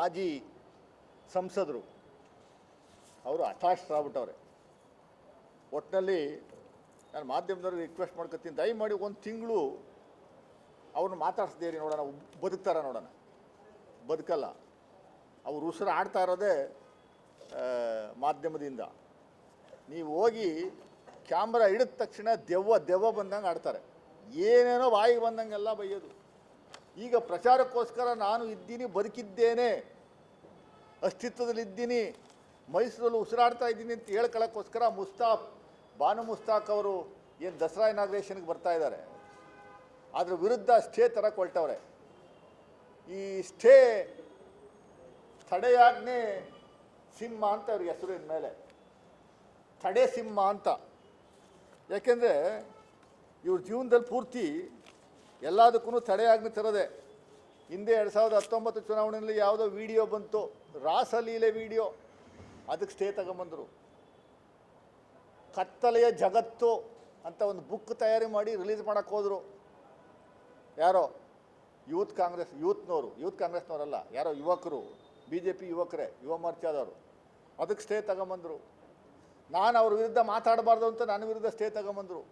ಮಾಜಿ ಸಂಸದರು ಅವರು ಹತಾಶರಾಗ್ಬಿಟ್ಟವ್ರೆ. ಒಟ್ಟಿನಲ್ಲಿ ನಾನು ಮಾಧ್ಯಮದವ್ರಿಗೆ ರಿಕ್ವೆಸ್ಟ್ ಮಾಡ್ಕೊತೀನಿ, ದಯಮಾಡಿ ಒಂದು ತಿಂಗಳು ಅವ್ರನ್ನ ಮಾತಾಡಿಸ್ದೇರಿ, ನೋಡೋಣ ಬದುಕ್ತಾರ, ನೋಡೋಣ. ಬದುಕಲ್ಲ. ಅವ್ರು ಉಸಿರು ಆಡ್ತಾ ಇರೋದೇ ಮಾಧ್ಯಮದಿಂದ. ನೀವು ಹೋಗಿ ಕ್ಯಾಮ್ರಾ ಹಿಡಿದ ತಕ್ಷಣ ದೆವ್ವ ಬಂದಂಗೆ ಆಡ್ತಾರೆ, ಏನೇನೋ ಬಾಯಿಗೆ ಬಂದಂಗೆಲ್ಲ ಬೈಯೋದು. ಈಗ ಪ್ರಚಾರಕ್ಕೋಸ್ಕರ ನಾನು ಇದ್ದೀನಿ, ಬದುಕಿದ್ದೇನೆ, ಅಸ್ತಿತ್ವದಲ್ಲಿದ್ದೀನಿ, ಮೈಸೂರಲ್ಲಿ ಉಸಿರಾಡ್ತಾ ಇದ್ದೀನಿ ಅಂತ ಹೇಳ್ಕೊಳ್ಳೋಕ್ಕೋಸ್ಕರ ಬಾನು ಮುಸ್ತಾಕ್ ಅವರು ಏನು ದಸರಾ ಇನಾಗ್ರೇಷನ್ಗೆ ಬರ್ತಾ ಇದ್ದಾರೆ, ಅದ್ರ ವಿರುದ್ಧ ಸ್ಟೇ ತರಕ್ಕೆ ಹೊರಟವ್ರೆ. ಈ ಸ್ಟೇ ತಡೆಯಾಜ್ಞೆ ಸಿಂಹ ಅಂತ ಅವ್ರಿಗೆ ಹೆಸರು ಇನ್ಮೇಲೆ, ತಡೆ ಸಿಂಹ ಅಂತ. ಯಾಕೆಂದರೆ ಇವ್ರ ಜೀವನದಲ್ಲಿ ಪೂರ್ತಿ ಎಲ್ಲದಕ್ಕೂ ತಡೆಯಾಜ್ಞೆ ತರೋದೆ. ಹಿಂದೆ 2019 ಚುನಾವಣೆಯಲ್ಲಿ ಯಾವುದೋ ವಿಡಿಯೋ ಬಂತು, ರಾಸಲೀಲೆ ವಿಡಿಯೋ, ಅದಕ್ಕೆ ಸ್ಟೇ ತಗೊಂಬಂದರು. ಕತ್ತಲೆಯ ಜಗತ್ತು ಅಂತ ಒಂದು ಬುಕ್ ತಯಾರಿ ಮಾಡಿ ರಿಲೀಸ್ ಮಾಡೋಕ್ಕೆ ಹೋದರು. ಯಾರೋ ಯೂತ್ ಕಾಂಗ್ರೆಸ್ನವರಲ್ಲ, ಯಾರೋ ಯುವಕರು, BJP ಯುವಕರೇ, ಯುವ ಮೋರ್ಚಾದವರು, ಅದಕ್ಕೆ ಸ್ಟೇ ತಗೊಂಬಂದರು. ನಾನು ಅವ್ರ ವಿರುದ್ಧ ಮಾತಾಡಬಾರ್ದು ಅಂತ ನನ್ನ ವಿರುದ್ಧ ಸ್ಟೇ ತಗೊಂಬಂದರು.